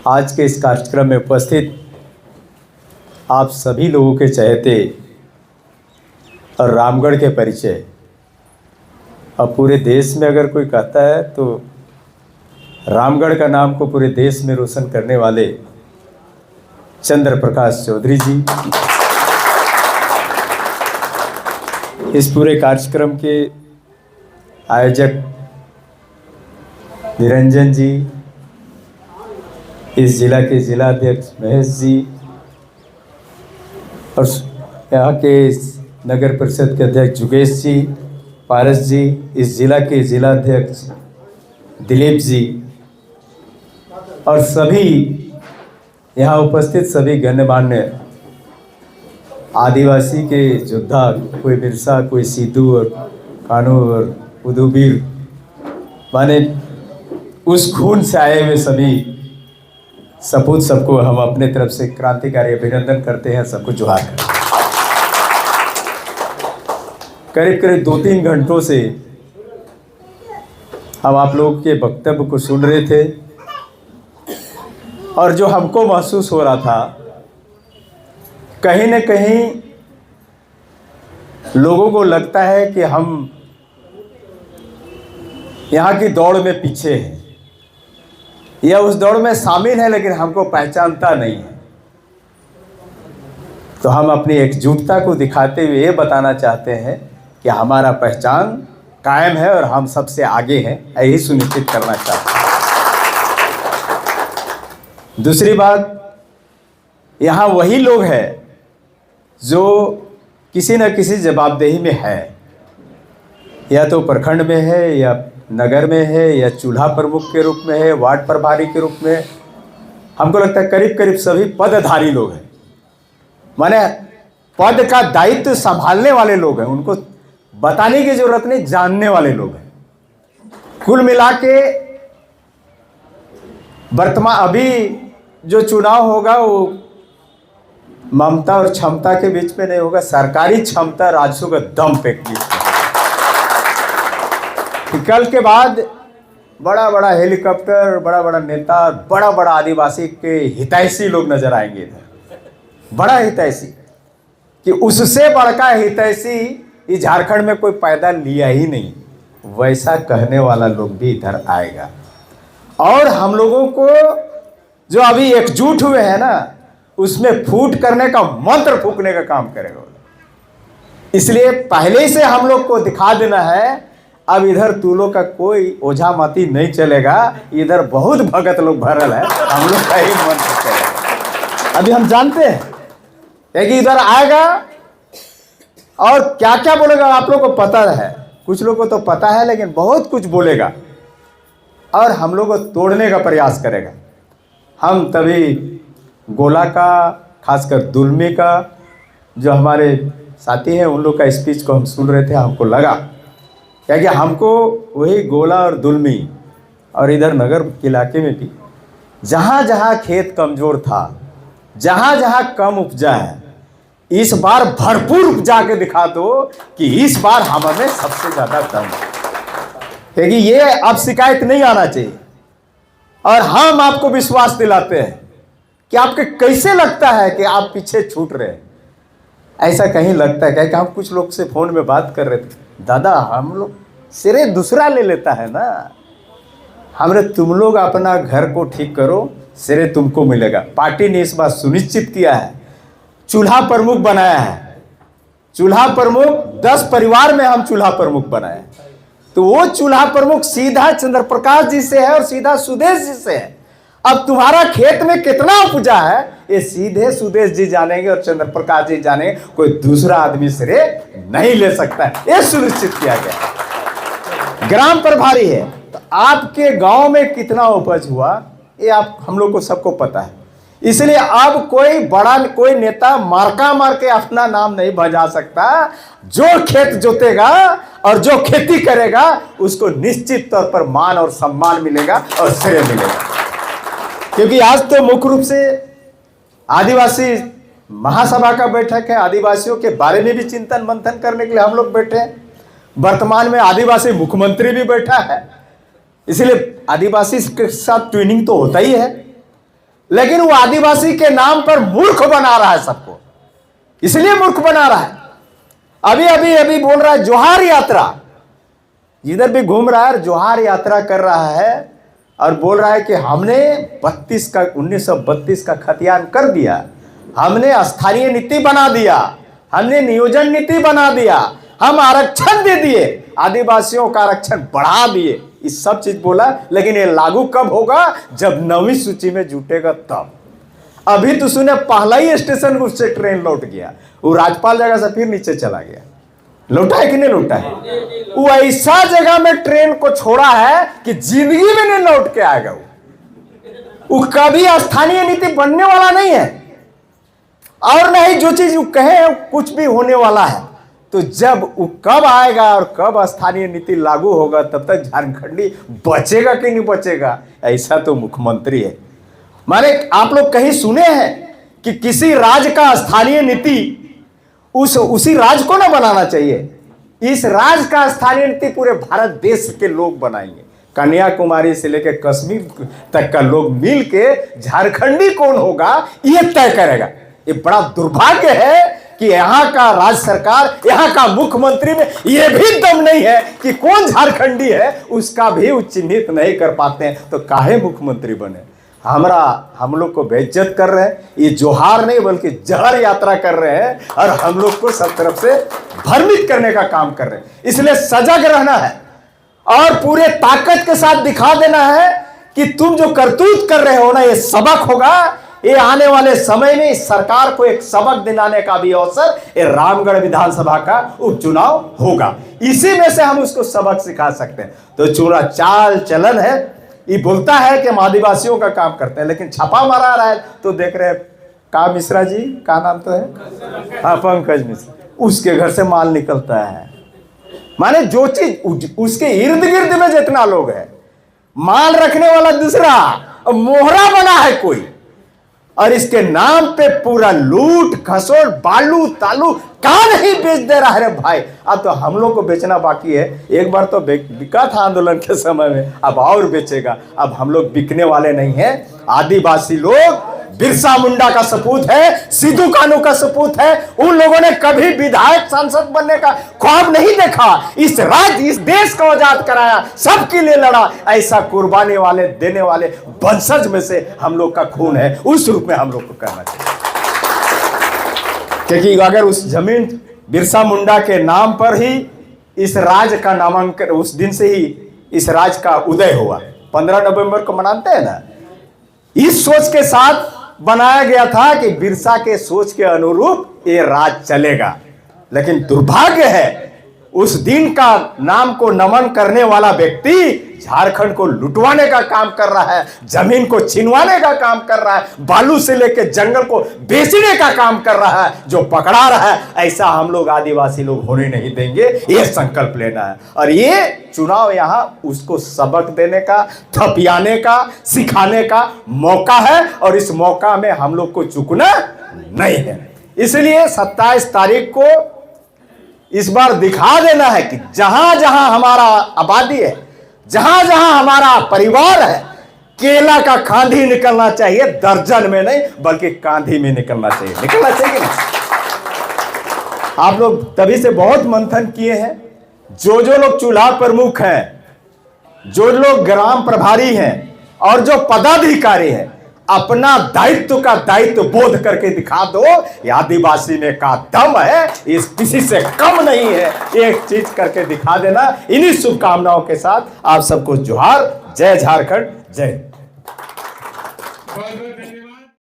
आज के इस कार्यक्रम में उपस्थित आप सभी लोगों के चहेते और रामगढ़ के परिचय, अब पूरे देश में अगर कोई कहता है तो रामगढ़ का नाम को पूरे देश में रोशन करने वाले चंद्र प्रकाश चौधरी जी, इस पूरे कार्यक्रम के आयोजक निरंजन जी, इस जिला के जिलाध्यक्ष महेश जी और यहाँ के नगर परिषद के अध्यक्ष जुगेश जी, पारस जी, इस जिला के जिलाध्यक्ष दिलीप जी और सभी यहाँ उपस्थित सभी गण्यमान्य आदिवासी के योद्धा, कोई बिरसा, कोई सीधू और कानू और उदुबीर, माने उस खून से आए हुए सभी सपूत, सबको हम अपने तरफ से क्रांतिकारी अभिनंदन करते हैं, सबको जोहार करते हैं। करीब करीब 2-3 घंटों से हम आप लोगों के वक्तव्य को सुन रहे थे और जो हमको महसूस हो रहा था, कहीं न कहीं लोगों को लगता है कि हम यहाँ की दौड़ में पीछे हैं या उस दौड़ में शामिल है लेकिन हमको पहचानता नहीं है। तो हम अपनी एकजुटता को दिखाते हुए ये बताना चाहते हैं कि हमारा पहचान कायम है और हम सबसे आगे हैं, यही सुनिश्चित करना चाहते हैं। दूसरी बात, यहाँ वही लोग हैं जो किसी न किसी जवाबदेही में है, या तो प्रखंड में है या नगर में है या चूल्हा प्रमुख के रूप में है, वार्ड प्रभारी के रूप में। हमको लगता है करीब करीब सभी पदधारी लोग हैं, माने पद का दायित्व संभालने वाले लोग हैं, उनको बताने की जरूरत नहीं, जानने वाले लोग हैं। कुल मिला के वर्तमान अभी जो चुनाव होगा वो ममता और क्षमता के बीच में नहीं होगा, सरकारी क्षमता राजस्व का दम पे बीच में। कल के बाद बड़ा बड़ा हेलीकॉप्टर, बड़ा बड़ा नेता, बड़ा बड़ा आदिवासी के हितैषी लोग नजर आएंगे इधर, बड़ा हितैषी, कि उससे बड़का हितैषी इस झारखंड में कोई पैदा लिया ही नहीं, वैसा कहने वाला लोग भी इधर आएगा। और हम लोगों को जो अभी एकजुट हुए हैं ना, उसमें फूट करने का, मंत्र फूकने का काम करेगा। इसलिए पहले से हम लोग को दिखा देना है, अब इधर तूलों का कोई ओझा माती नहीं चलेगा, इधर बहुत भगत लोग भरल है, हम लोग का ही मंत्र चलेगा। अभी हम जानते हैं कि इधर आएगा और क्या क्या बोलेगा, आप लोग को पता है, कुछ लोग को तो पता है, लेकिन बहुत कुछ बोलेगा और हम लोग को तोड़ने का प्रयास करेगा। हम तभी गोला का, खासकर दुलमी का, जो हमारे साथी हैं, उन लोग का स्पीच को हम सुन रहे थे, हमको लगा क्योंकि हमको वही गोला और दुलमी और इधर नगर इलाके में भी जहाँ जहाँ खेत कमज़ोर था, जहाँ जहाँ कम उपजा है, इस बार भरपूर उपजा के दिखा दो कि इस बार हमें सबसे ज़्यादा दम है, क्योंकि ये अब शिकायत नहीं आना चाहिए। और हम आपको विश्वास दिलाते हैं कि आपके कैसे लगता है कि आप पीछे छूट रहे हैं, ऐसा कहीं लगता है। क्या कि हम कुछ लोग से फ़ोन में बात कर रहे थे, दादा हम लोग सिरे दूसरा ले लेता है ना, हमरे तुम लोग अपना घर को ठीक करो, सिरे तुमको मिलेगा। पार्टी ने इस बात सुनिश्चित किया है, चूल्हा प्रमुख बनाया है, चूल्हा प्रमुख 10 परिवार में हम चूल्हा प्रमुख बनाए, तो वो चूल्हा प्रमुख सीधा चंद्र प्रकाश जी से है और सीधा सुदेश जी से है। अब तुम्हारा खेत में कितना उपजा है ये सीधे सुदेश जी जानेंगे और चंद्र प्रकाश जी जानेंगे, कोई दूसरा आदमी सिरे नहीं ले सकता है, ये सुनिश्चित किया गया। ग्राम प्रभारी है तो आपके गांव में कितना उपज हुआ ये आप हम लोग को सबको पता है। इसलिए अब कोई नेता मार्का मार के अपना नाम नहीं बजा सकता। जो खेत जोतेगा और जो खेती करेगा उसको निश्चित तौर पर मान और सम्मान मिलेगा और श्रेय मिलेगा। क्योंकि आज तो मुख्य रूप से आदिवासी महासभा का बैठक है, आदिवासियों के बारे में भी चिंतन मंथन करने के लिए हम लोग बैठे हैं। वर्तमान में आदिवासी मुख्यमंत्री भी बैठा है, इसलिए आदिवासी के साथ ट्विनिंग तो होता ही है। लेकिन वो आदिवासी के नाम पर मूर्ख बना रहा है सबको, इसलिए मूर्ख बना रहा है। अभी अभी अभी बोल रहा है जोहार यात्रा, जिधर भी घूम रहा है जोहार यात्रा कर रहा है और बोल रहा है कि हमने 1932 का खतियान कर दिया, हमने स्थानीय नीति बना दिया, हमने नियोजन नीति बना दिया, हम आरक्षण दे दिए, आदिवासियों का आरक्षण बढ़ा दिए, इस सब चीज बोला। लेकिन ये लागू कब होगा? जब 9वीं सूची में जुटेगा तब। अभी तो सुने पहला ही स्टेशन उससे ट्रेन लौट गया, वो राज्यपाल जगह से फिर नीचे चला गया। लौटा है कि नहीं लौटा है? वो ऐसा जगह में ट्रेन को छोड़ा है कि जिंदगी में नहीं लौट के आएगा। वो कभी स्थानीय नीति बनने वाला नहीं है, और नहीं जो चीज वो कहे कुछ भी होने वाला है। तो जब वो कब आएगा और कब स्थानीय नीति लागू होगा, तब तक झारखंडी बचेगा कि नहीं बचेगा, ऐसा तो मुख्यमंत्री है। माने आप लोग कहीं सुने हैं कि किसी राज्य का स्थानीय नीति उसी राज्य को ना बनाना चाहिए? इस राज्य का स्थानीय नीति पूरे भारत देश के लोग बनाएंगे। कन्याकुमारी से लेकर कश्मीर तक का लोग मिल के झारखंडी कौन होगा ये तय करेगा। ये बड़ा दुर्भाग्य है कि यहाँ का राज्य सरकार, यहाँ का मुख्यमंत्री में ये भी दम नहीं है कि कौन झारखंडी है उसका भी वो चिन्हित नहीं कर पाते हैं। तो काहे मुख्यमंत्री बने? हम लोग को बेइज्जत कर रहे हैं। ये जोहार नहीं बल्कि जहर यात्रा कर रहे हैं और हम लोग को सब तरफ से भ्रमित करने का काम कर रहे हैं। इसलिए सजग रहना है और पूरे ताकत के साथ दिखा देना है कि तुम जो करतूत कर रहे हो ना, ये सबक होगा। ये आने वाले समय में इस सरकार को एक सबक दिलाने का भी अवसर ये रामगढ़ विधानसभा का उपचुनाव होगा। इसी में से हम उसको सबक सिखा सकते हैं। तो चूड़ा चाल चलन है, ये बोलता है कि हम आदिवासियों का काम करते हैं, लेकिन छापा मारा रहा है तो देख रहे हैं का मिश्रा जी का नाम तो है, हाँ पंकज मिश्रा, उसके घर से माल निकलता है। माने जो चीज उसके इर्द गिर्द में जितना लोग है, माल रखने वाला दूसरा, मोहरा बना है कोई, और इसके नाम पे पूरा लूट खसोट बालू तालू कहां नहीं बेच दे रहा है भाई। अब तो हम लोग को बेचना बाकी है। एक बार तो बिका था आंदोलन के समय में, अब और बेचेगा। अब हम लोग बिकने वाले नहीं हैं। आदिवासी लोग बिरसा मुंडा का सपूत है, सिद्धू कानू का सपूत है। उन लोगों ने कभी विधायक सांसद बनने का ख्वाब नहीं देखा। इस राज्य इस देश को आजाद कराया, सबके लिए लड़ा। ऐसा कुर्बानी वाले देने वाले वंशज में से हम लोग का खून है, उस रूप में हम लोग को करना चाहिए। क्योंकि अगर उस जमीन बिरसा मुंडा के नाम पर ही इस राज्य का नामांकन, उस दिन से ही इस राज्य का उदय हुआ। 15 नवंबर को मनाते हैं ना, इस सोच के साथ बनाया गया था कि बिरसा के सोच के अनुरूप ये राज चलेगा। लेकिन दुर्भाग्य है उस दिन का नाम को नमन करने वाला व्यक्ति झारखंड को लुटवाने का काम कर रहा है, जमीन को छिनवाने का काम कर रहा है, बालू से लेकर जंगल को बेचने का काम कर रहा है। जो पकड़ा रहा है ऐसा हम लोग आदिवासी लोग होने नहीं देंगे, ये संकल्प लेना है। और ये चुनाव यहाँ उसको सबक देने का, थपियाने का, सिखाने का मौका है, और इस मौका में हम लोग को चूकना नहीं है। इसलिए 27 तारीख को इस बार दिखा देना है कि जहां जहां हमारा आबादी है, जहां जहां हमारा परिवार है, केला का खांधी निकलना चाहिए, दर्जन में नहीं बल्कि कांधी में निकलना चाहिए। निकलना चाहिए ना? आप लोग तभी से बहुत मंथन किए हैं। जो लोग चूल्हा प्रमुख हैं, जो लोग ग्राम प्रभारी हैं और जो पदाधिकारी हैं, अपना दायित्व का दायित्व बोध करके दिखा दो। आदिवासी में का दम है, इस किसी से कम नहीं है, एक चीज करके दिखा देना। इन्हीं शुभकामनाओं के साथ आप सबको जोहार। जय झारखंड, जय।